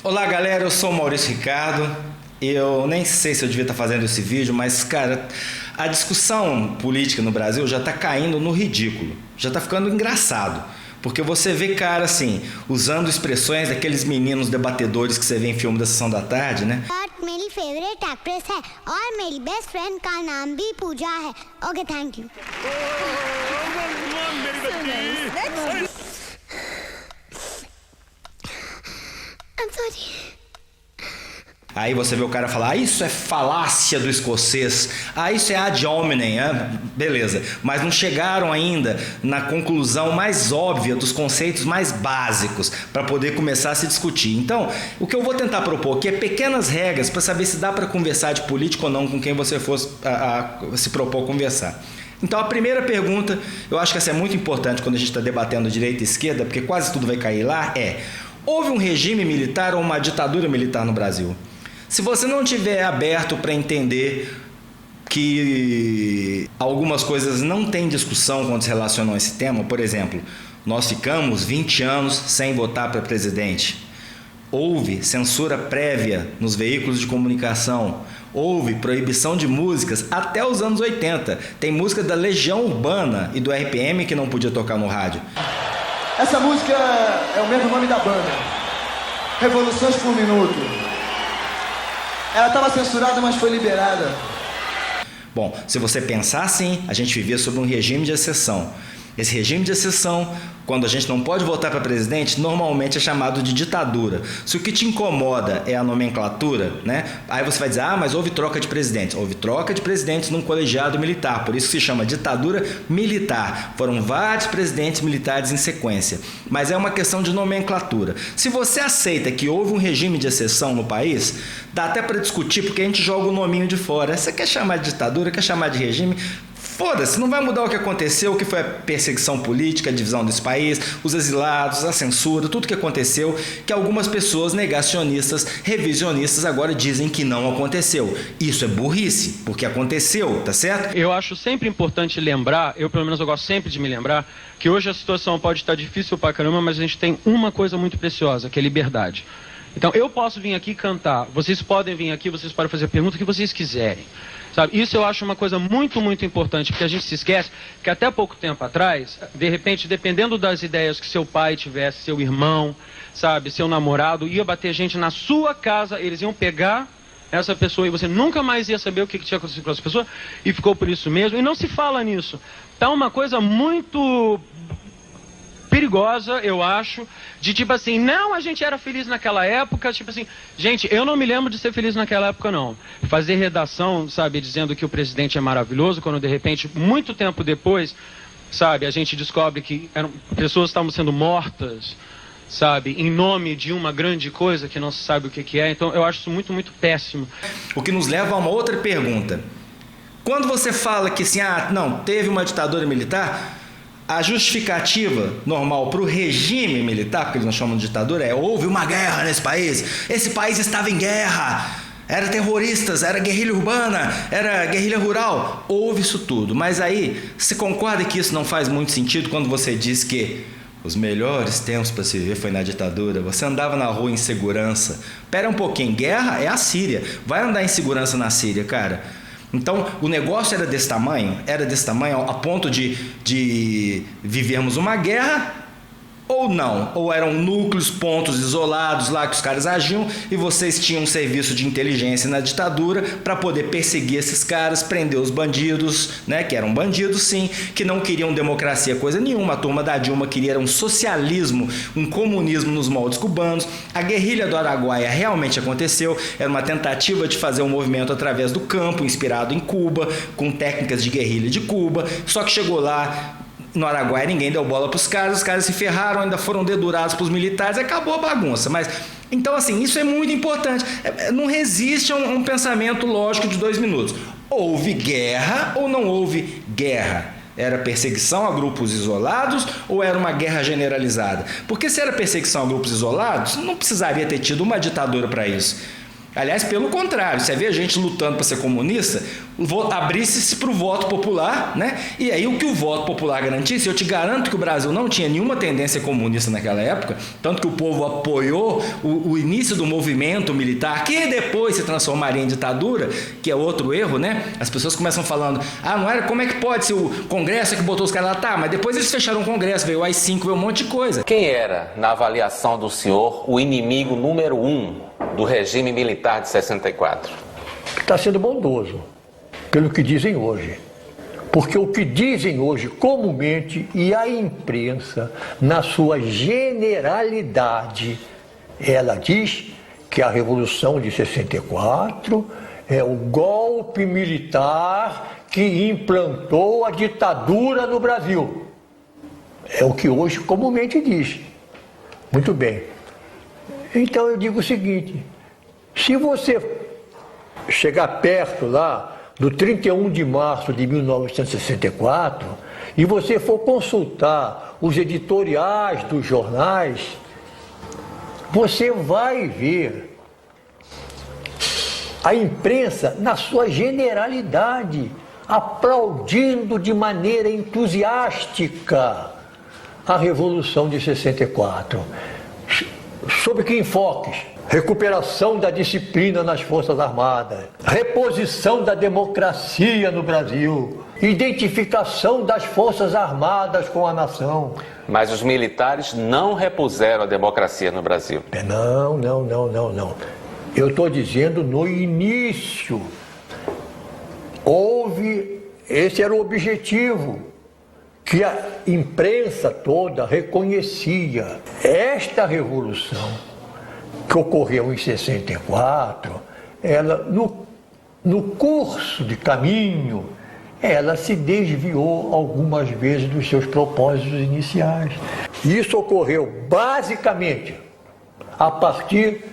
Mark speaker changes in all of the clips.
Speaker 1: Olá galera, eu sou o Maurício Ricardo. Eu nem sei se eu devia estar fazendo esse vídeo, mas cara, a discussão política no Brasil já está caindo no ridículo, já está ficando engraçado. Porque você vê cara assim, usando expressões daqueles meninos debatedores que você vê em filme da Sessão da Tarde, né?
Speaker 2: मेरी favourite actress है और मेरी best friend का नाम भी पूजा है. Okay, thank you. I'm sorry.
Speaker 1: Aí você vê o cara falar, isso é falácia do escocês, isso é ad hominem, beleza. Mas não chegaram ainda na conclusão mais óbvia dos conceitos mais básicos para poder começar a se discutir. Então, o que eu vou tentar propor aqui é pequenas regras para saber se dá para conversar de política ou não com quem você for se propor conversar. Então a primeira pergunta, eu acho que essa é muito importante quando a gente está debatendo direita e esquerda, porque quase tudo vai cair lá, houve um regime militar ou uma ditadura militar no Brasil? Se você não tiver aberto para entender que algumas coisas não têm discussão quando se relacionam a esse tema, por exemplo, nós ficamos 20 anos sem votar para presidente. Houve censura prévia nos veículos de comunicação. Houve proibição de músicas até os anos 80. Tem música da Legião Urbana e do RPM que não podia tocar no rádio.
Speaker 3: Essa música é o mesmo nome da banda, Revoluções por Minuto. Ela estava censurada, mas foi liberada.
Speaker 1: Bom, se você pensar assim, a gente vivia sob um regime de exceção. Esse regime de exceção, quando a gente não pode votar para presidente, normalmente é chamado de ditadura. Se o que te incomoda é a nomenclatura, né? Aí você vai dizer, mas houve troca de presidentes. Houve troca de presidentes num colegiado militar, por isso que se chama ditadura militar. Foram vários presidentes militares em sequência. Mas é uma questão de nomenclatura. Se você aceita que houve um regime de exceção no país, dá até para discutir, porque a gente joga o nominho de fora. Você quer chamar de ditadura, quer chamar de regime? Foda-se, não vai mudar o que aconteceu, o que foi a perseguição política, a divisão desse país, os exilados, a censura, tudo que aconteceu, que algumas pessoas negacionistas, revisionistas agora dizem que não aconteceu. Isso é burrice, porque aconteceu, tá certo?
Speaker 4: Eu acho sempre importante lembrar, eu pelo menos eu gosto sempre de me lembrar, que hoje a situação pode estar difícil pra caramba, mas a gente tem uma coisa muito preciosa, que é liberdade. Então eu posso vir aqui cantar, vocês podem vir aqui, vocês podem fazer a pergunta que vocês quiserem. Sabe? Isso eu acho uma coisa muito, muito importante, porque a gente se esquece que até pouco tempo atrás, de repente, dependendo das ideias que seu pai tivesse, seu irmão, sabe, seu namorado, ia bater gente na sua casa, eles iam pegar essa pessoa e você nunca mais ia saber o que tinha acontecido com essa pessoa, e ficou por isso mesmo, e não se fala nisso. Tá uma coisa muito perigosa, eu acho, de tipo assim, não, a gente era feliz naquela época, tipo assim, gente, eu não me lembro de ser feliz naquela época, não. Fazer redação, sabe, dizendo que o presidente é maravilhoso, quando de repente, muito tempo depois, sabe, a gente descobre que pessoas estavam sendo mortas, sabe, em nome de uma grande coisa que não se sabe o que é, então eu acho isso muito, muito péssimo.
Speaker 1: O que nos leva a uma outra pergunta. Quando você fala que assim, não, teve uma ditadura militar, a justificativa normal para o regime militar, porque eles não chamam de ditadura, houve uma guerra nesse país, esse país estava em guerra, era terroristas, era guerrilha urbana, era guerrilha rural, houve isso tudo. Mas aí, você concorda que isso não faz muito sentido quando você diz que os melhores tempos para se viver foi na ditadura, você andava na rua em segurança? Pera um pouquinho, guerra é a Síria, vai andar em segurança na Síria, cara? Então, o negócio era desse tamanho a ponto de vivermos uma guerra ou não? Ou eram núcleos, pontos isolados lá que os caras agiam e vocês tinham um serviço de inteligência na ditadura para poder perseguir esses caras, prender os bandidos, né, que eram bandidos sim, que não queriam democracia coisa nenhuma. A turma da Dilma queria um socialismo, um comunismo nos moldes cubanos. A guerrilha do Araguaia realmente aconteceu, era uma tentativa de fazer um movimento através do campo, inspirado em Cuba, com técnicas de guerrilha de Cuba, só que chegou lá no Araguaia, ninguém deu bola para os caras se ferraram, ainda foram dedurados pelos militares, acabou a bagunça. Mas, então assim, isso é muito importante, não resiste a um pensamento lógico de 2 minutos. Houve guerra ou não houve guerra? Era perseguição a grupos isolados ou era uma guerra generalizada? Porque se era perseguição a grupos isolados, não precisaria ter tido uma ditadura para isso. Aliás, pelo contrário, você vê a gente lutando para ser comunista, abrisse-se para o voto popular, né? E aí o que o voto popular garantisse, eu te garanto que o Brasil não tinha nenhuma tendência comunista naquela época, tanto que o povo apoiou o início do movimento militar, que depois se transformaria em ditadura, que é outro erro, né? As pessoas começam falando, não era, como é que pode ser o Congresso que botou os caras lá? Tá, mas depois eles fecharam o Congresso, veio o AI-5, veio um monte de coisa.
Speaker 5: Quem era, na avaliação do senhor, o inimigo número 1 do regime militar de 64?
Speaker 6: Está sendo bondoso, pelo que dizem hoje. Porque o que dizem hoje comumente, e a imprensa, na sua generalidade, ela diz que a Revolução de 64 é o golpe militar que implantou a ditadura no Brasil. É o que hoje comumente diz. Muito bem. Então eu digo o seguinte, se você chegar perto lá do 31 de março de 1964 e você for consultar os editoriais dos jornais, você vai ver a imprensa na sua generalidade aplaudindo de maneira entusiástica a Revolução de 64. Sob que enfoques? Recuperação da disciplina nas Forças Armadas, reposição da democracia no Brasil, identificação das Forças Armadas com a nação.
Speaker 5: Mas os militares não repuseram a democracia no Brasil.
Speaker 6: Não. Eu estou dizendo no início. Esse era o objetivo, que a imprensa toda reconhecia. Esta revolução que ocorreu em 64, ela, no curso de caminho, ela se desviou algumas vezes dos seus propósitos iniciais. Isso ocorreu basicamente a partir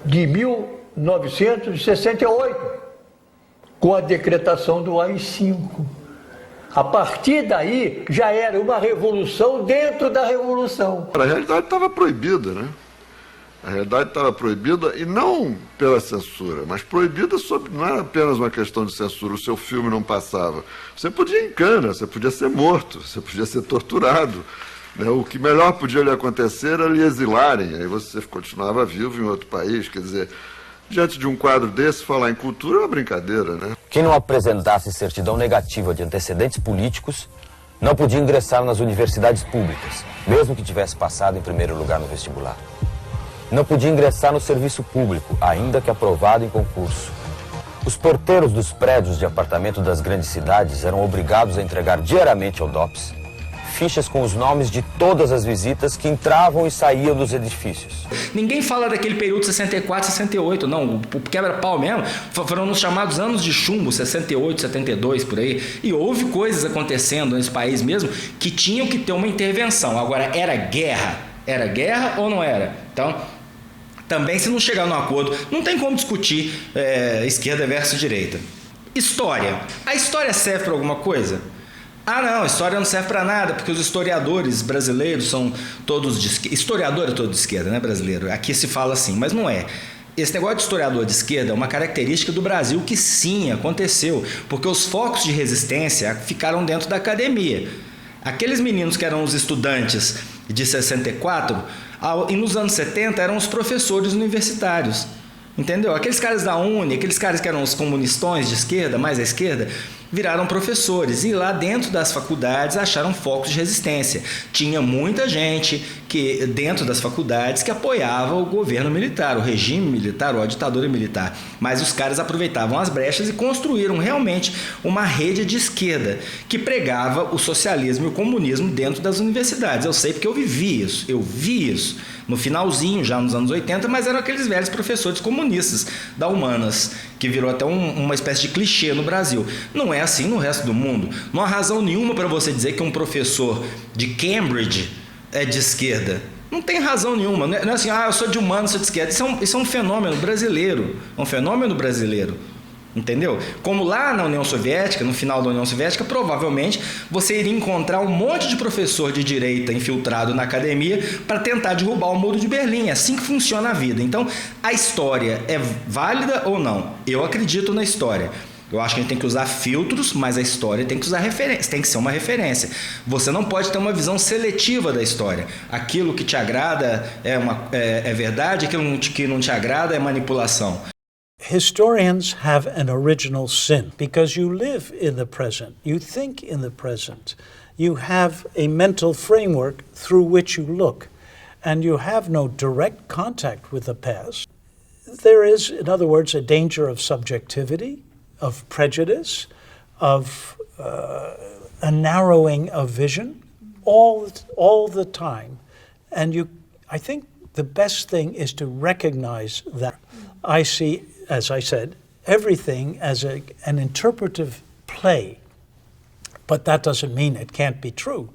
Speaker 6: de 1968, com a decretação do AI-5. A partir daí, já era uma revolução dentro da revolução.
Speaker 7: A realidade estava proibida, né? A realidade estava proibida, e não pela censura, mas proibida não era apenas uma questão de censura, o seu filme não passava. Você podia ir em cana, você podia ser morto, você podia ser torturado. Né? O que melhor podia lhe acontecer era lhe exilarem, aí você continuava vivo em outro país. Quer dizer, diante de um quadro desse, falar em cultura é uma brincadeira, né?
Speaker 8: Quem não apresentasse certidão negativa de antecedentes políticos não podia ingressar nas universidades públicas, mesmo que tivesse passado em primeiro lugar no vestibular. Não podia ingressar no serviço público, ainda que aprovado em concurso. Os porteiros dos prédios de apartamento das grandes cidades eram obrigados a entregar diariamente ao DOPS fichas com os nomes de todas as visitas que entravam e saíam dos edifícios.
Speaker 1: Ninguém fala daquele período 64, 68, não. O quebra-pau mesmo foram nos chamados anos de chumbo, 68, 72, por aí. E houve coisas acontecendo nesse país mesmo que tinham que ter uma intervenção. Agora, era guerra? Era guerra ou não era? Então, também se não chegar num acordo, não tem como discutir esquerda versus direita. História. A história serve para alguma coisa? Não, a história não serve para nada, porque os historiadores brasileiros são todos de esquerda. Historiador é todo de esquerda, né, brasileiro? Aqui se fala assim, mas não é. Esse negócio de historiador de esquerda é uma característica do Brasil que sim, aconteceu, porque os focos de resistência ficaram dentro da academia. Aqueles meninos que eram os estudantes de 64, e nos anos 70 eram os professores universitários. Entendeu? Aqueles caras da Uni, aqueles caras que eram os comunistões de esquerda, mais à esquerda, viraram professores e lá dentro das faculdades acharam focos de resistência. Tinha muita gente que dentro das faculdades que apoiava o governo militar, o regime militar, ou a ditadura militar. Mas os caras aproveitavam as brechas e construíram realmente uma rede de esquerda que pregava o socialismo e o comunismo dentro das universidades. Eu sei porque eu vi isso no finalzinho, já nos anos 80, mas eram aqueles velhos professores comunistas da Humanas, que virou até uma espécie de clichê no Brasil. Não é assim no resto do mundo. Não há razão nenhuma para você dizer que um professor de Cambridge é de esquerda. Não tem razão nenhuma. Não é assim, eu sou de Humanas, sou de esquerda. Isso é um fenômeno brasileiro. É um fenômeno brasileiro. Entendeu? Como lá na União Soviética, no final da União Soviética, provavelmente você iria encontrar um monte de professor de direita infiltrado na academia para tentar derrubar o Muro de Berlim. É assim que funciona a vida. Então, a história é válida ou não? Eu acredito na história. Eu acho que a gente tem que usar filtros, mas a história tem que usar referência, tem que ser uma referência. Você não pode ter uma visão seletiva da história. Aquilo que te agrada é verdade, aquilo que não te agrada é manipulação.
Speaker 9: Historians have an original sin because you live in the present, you think in the present, you have a mental framework through which you look, and you have no direct contact with the past. There is, in other words, a danger of subjectivity, of prejudice, of a narrowing of vision all the time. And I think the best thing is to recognize that. I see, as I said, everything as an interpretive play, but that doesn't mean it can't be true.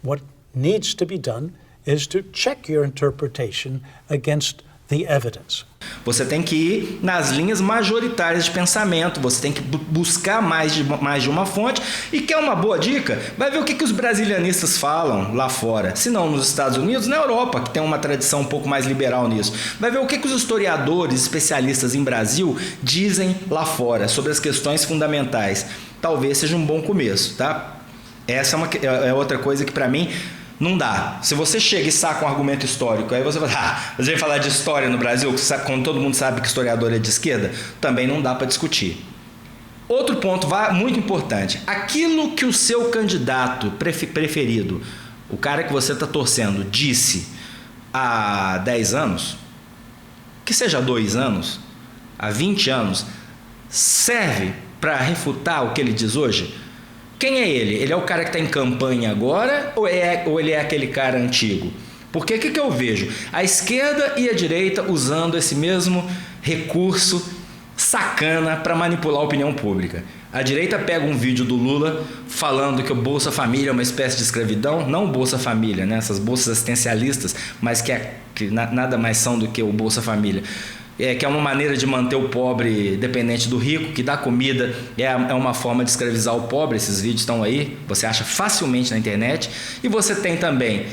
Speaker 9: What needs to be done is to check your interpretation against the evidence.
Speaker 1: Você tem que ir nas linhas majoritárias de pensamento, você tem que buscar mais de uma fonte. E quer uma boa dica? Vai ver o que os brasilianistas falam lá fora, se não nos Estados Unidos, na Europa, que tem uma tradição um pouco mais liberal nisso. Vai ver o que os historiadores, especialistas em Brasil dizem lá fora sobre as questões fundamentais. Talvez seja um bom começo, tá? Essa é outra coisa que para mim não dá. Se você chega e saca um argumento histórico, aí você fala, você vai falar de história no Brasil, quando todo mundo sabe que historiador é de esquerda, também não dá para discutir. Outro ponto muito importante, aquilo que o seu candidato preferido, o cara que você está torcendo, disse há 10 anos, que seja há 2 anos, há 20 anos, serve para refutar o que ele diz hoje? Quem é ele? Ele é o cara que está em campanha agora ou ele é aquele cara antigo? Porque o que eu vejo? A esquerda e a direita usando esse mesmo recurso sacana para manipular a opinião pública. A direita pega um vídeo do Lula falando que o Bolsa Família é uma espécie de escravidão, não o Bolsa Família, né? Essas bolsas assistencialistas, mas que nada mais são do que o Bolsa Família. Que é uma maneira de manter o pobre dependente do rico, que dá comida, é uma forma de escravizar o pobre. Esses vídeos estão aí, você acha facilmente na internet. E você tem também,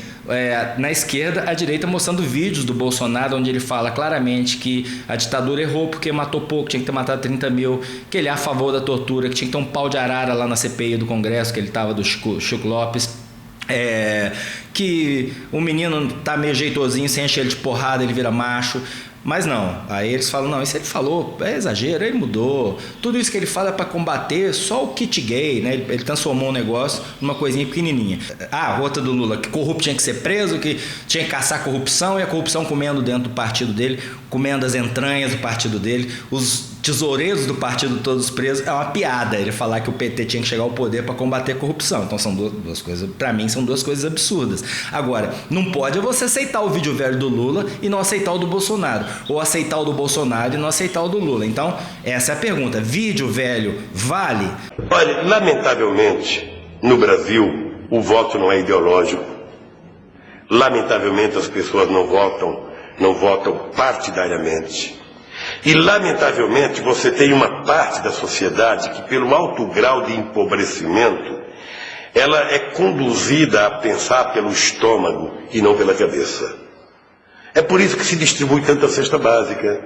Speaker 1: na esquerda, a direita mostrando vídeos do Bolsonaro, onde ele fala claramente que a ditadura errou porque matou pouco, tinha que ter matado 30 mil, que ele é a favor da tortura, que tinha que ter um pau de arara lá na CPI do Congresso, que ele estava do Chico Lopes. Que o menino tá meio jeitosinho, sem encher ele de porrada, ele vira macho. Mas não, aí eles falam, não, isso ele falou, é exagero, ele mudou. Tudo isso que ele fala é para combater só o kit gay, né? Ele transformou o negócio numa coisinha pequenininha. A outra do Lula, que corrupto tinha que ser preso, que tinha que caçar a corrupção, e a corrupção comendo dentro do partido dele, comendo as entranhas do partido dele, os tesoureiros do partido todos presos. É uma piada ele falar que o PT tinha que chegar ao poder para combater a corrupção. Então são duas coisas, para mim são duas coisas absurdas. Agora, não pode você aceitar o vídeo velho do Lula e não aceitar o do Bolsonaro, ou aceitar o do Bolsonaro e não aceitar o do Lula. Então, essa é a pergunta. Vídeo velho vale?
Speaker 10: Olha, lamentavelmente, no Brasil, o voto não é ideológico. Lamentavelmente, as pessoas não votam partidariamente. E, lamentavelmente, você tem uma parte da sociedade que, pelo alto grau de empobrecimento, ela é conduzida a pensar pelo estômago e não pela cabeça. É por isso que se distribui tanta cesta básica.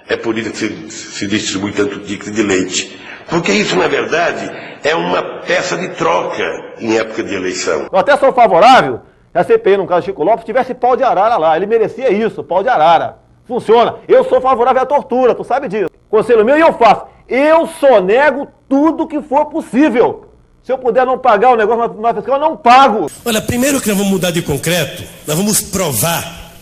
Speaker 10: É por isso que se distribui tanto ticket de leite. Porque isso, na verdade, é uma peça de troca em época de eleição.
Speaker 11: Eu até sou favorável que a CPI, no caso de Chico Lopes, tivesse pau de arara lá. Ele merecia isso, pau de arara. Funciona. Eu sou favorável à tortura, tu sabe disso. Conselho meu, e eu faço. Eu sonego tudo que for possível. Se eu puder não pagar o negócio na fiscal, eu não pago.
Speaker 12: Olha, primeiro que nós vamos mudar de concreto, nós vamos provar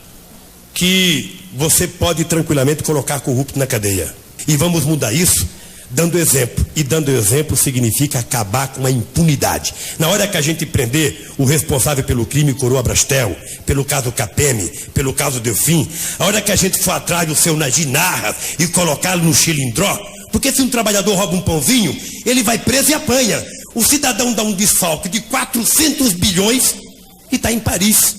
Speaker 12: que você pode tranquilamente colocar corrupto na cadeia. E vamos mudar isso dando exemplo. E dando exemplo significa acabar com a impunidade. Na hora que a gente prender o responsável pelo crime Coroa Brastel, pelo caso Capeme, pelo caso Delfim, a hora que a gente for atrás do seu Najinarra e colocá-lo no chilindró, porque se um trabalhador rouba um pãozinho, ele vai preso e apanha. O cidadão dá um desfalque de 400 bilhões e está em Paris,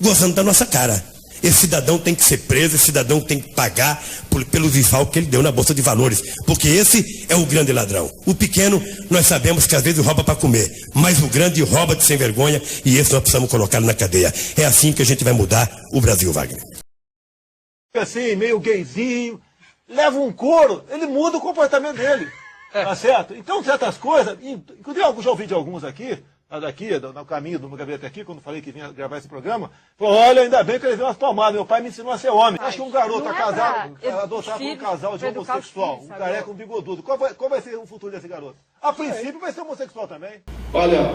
Speaker 12: gozando da nossa cara. esse cidadão tem que ser preso, esse cidadão tem que pagar pelo desfalque que ele deu na Bolsa de Valores, porque esse é o grande ladrão. O pequeno, nós sabemos que às vezes rouba para comer, mas o grande rouba de sem vergonha, e esse nós precisamos colocá-lo na cadeia. É assim que a gente vai mudar o Brasil, Wagner.
Speaker 11: Assim, meio gayzinho, leva um couro, ele muda o comportamento dele, tá certo? Então, certas coisas, inclusive eu já ouvi de alguns aqui, no caminho do meu gabinete aqui, quando falei que vinha gravar esse programa, falou, olha, ainda bem que ele deu umas palmadas, meu pai me ensinou a ser homem. Acho que um garoto casado, adotar com um casal de homossexual, um careca, um bigodudo, qual vai ser o futuro desse garoto? A princípio vai ser homossexual também.
Speaker 13: Olha,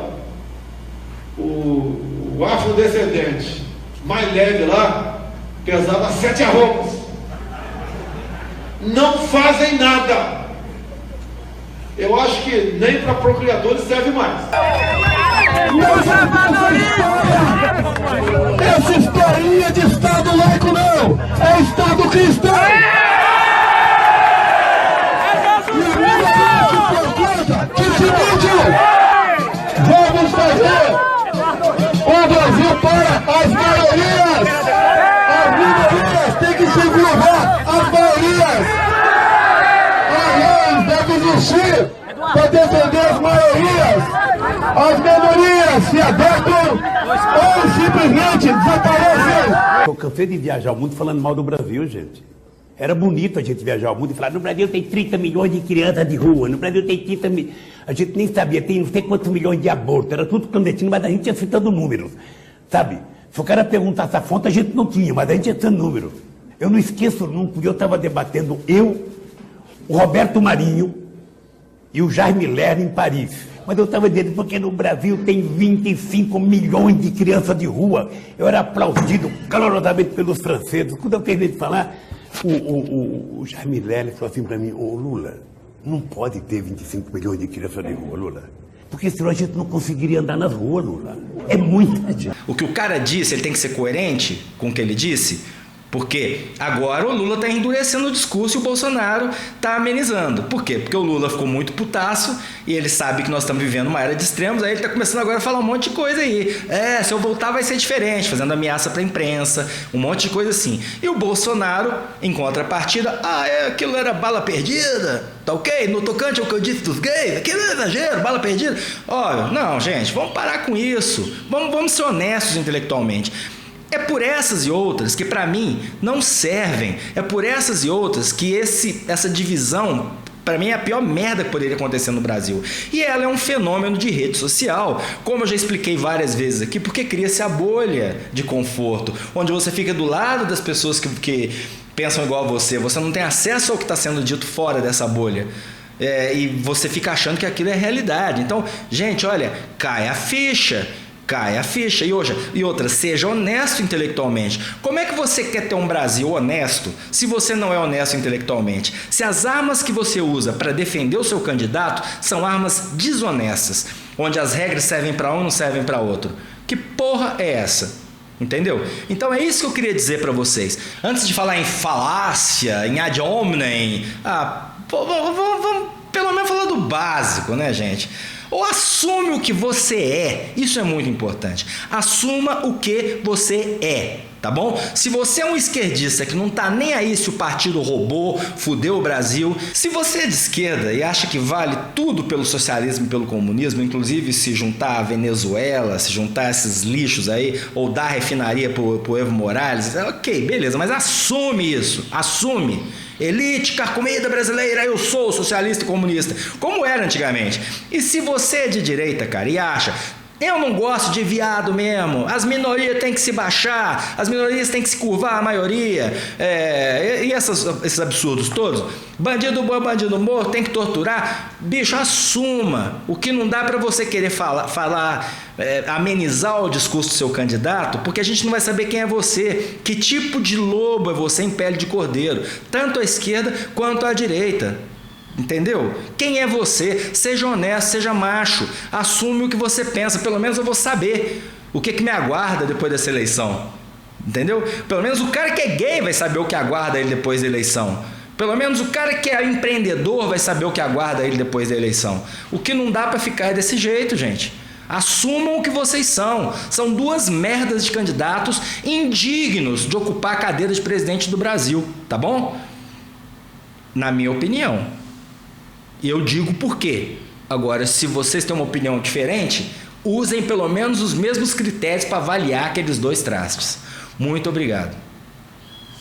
Speaker 13: o afrodescendente mais leve lá pesava 7 arrobas. Não fazem nada. Eu acho que nem para procriadores serve mais.
Speaker 14: Essa historinha de Estado laico não, é Estado cristão. Que seguinte, vamos fazer o Brasil para as maiorias. As minorias têm que se curvar às maiorias. A lei deve existir para defender as maiorias. As minorias se adotam ou simplesmente desaparecem.
Speaker 15: Eu cansei de viajar o mundo falando mal do Brasil, gente. Era bonito a gente viajar o mundo e falar, no Brasil tem 30 milhões de crianças de rua, no Brasil tem 30 milhões... A gente nem sabia, tem não sei quantos milhões de abortos, era tudo clandestino, mas a gente ia citando números, sabe? Se o cara perguntasse a fonte, a gente não tinha, mas a gente ia citando números. Eu não esqueço nunca, eu estava debatendo, o Roberto Marinho e o Jaime Lerner em Paris. Mas eu estava dizendo, porque no Brasil tem 25 milhões de crianças de rua. Eu era aplaudido calorosamente pelos franceses. Quando eu terminei de falar, o Jaime Lerner falou assim para mim, ô Lula, não pode ter 25 milhões de crianças de rua, Lula. Porque senão a gente não conseguiria andar nas ruas, Lula. É muita gente.
Speaker 1: O que o cara disse, ele tem que ser coerente com o que ele disse? Porque agora o Lula está endurecendo o discurso e o Bolsonaro está amenizando. Por quê? Porque o Lula ficou muito putaço e ele sabe que nós estamos vivendo uma era de extremos, aí ele está começando agora a falar um monte de coisa aí. Se eu voltar vai ser diferente, fazendo ameaça para a imprensa, um monte de coisa assim. E o Bolsonaro, em contrapartida, aquilo era bala perdida, tá ok? No tocante ao que eu disse dos gays, aquilo é exagero, bala perdida. Olha, não, gente, vamos parar com isso. Vamos ser honestos intelectualmente. É por essas e outras que, para mim, não servem. É por essas e outras que essa divisão, para mim, é a pior merda que poderia acontecer no Brasil. E ela é um fenômeno de rede social, como eu já expliquei várias vezes aqui, porque cria-se a bolha de conforto, onde você fica do lado das pessoas que pensam igual a você. Você não tem acesso ao que está sendo dito fora dessa bolha. E você fica achando que aquilo é realidade. Então, gente, olha, cai a ficha. E outra, seja honesto intelectualmente. Como é que você quer ter um Brasil honesto se você não é honesto intelectualmente? Se as armas que você usa para defender o seu candidato são armas desonestas, onde as regras servem para um e não servem para outro. Que porra é essa? Entendeu? Então é isso que eu queria dizer para vocês. Antes de falar em falácia, em ad hominem, vamos pelo menos falar do básico, né, gente? Ou assume o que você é. Isso é muito importante. Assuma o que você é, tá bom? Se você é um esquerdista que não tá nem aí se o partido roubou, fudeu o Brasil, se você é de esquerda e acha que vale tudo pelo socialismo e pelo comunismo, inclusive se juntar a Venezuela, se juntar a esses lixos aí, ou dar refinaria pro Evo Morales, ok, beleza, mas assume isso, assume. Elite, carcomida brasileira, eu sou socialista e comunista, como era antigamente. E se você é de direita, cara, e acha, eu não gosto de viado mesmo, as minorias têm que se baixar, as minorias têm que se curvar à maioria, e esses absurdos todos, bandido bom, bandido morto, tem que torturar, bicho, assuma. O que não dá para você querer amenizar o discurso do seu candidato, porque a gente não vai saber quem é você, que tipo de lobo é você em pele de cordeiro, tanto à esquerda quanto à direita. Entendeu? Quem é você? Seja honesto, seja macho, assume o que você pensa, pelo menos eu vou saber o que me aguarda depois dessa eleição. Entendeu? Pelo menos o cara que é gay vai saber o que aguarda ele depois da eleição. Pelo menos o cara que é empreendedor vai saber o que aguarda ele depois da eleição. O que não dá para ficar é desse jeito, gente. Assumam o que vocês são. São duas merdas de candidatos indignos de ocupar a cadeira de presidente do Brasil, tá bom? Na minha opinião. E eu digo por quê. Agora, se vocês têm uma opinião diferente, usem pelo menos os mesmos critérios para avaliar aqueles dois trastes. Muito obrigado.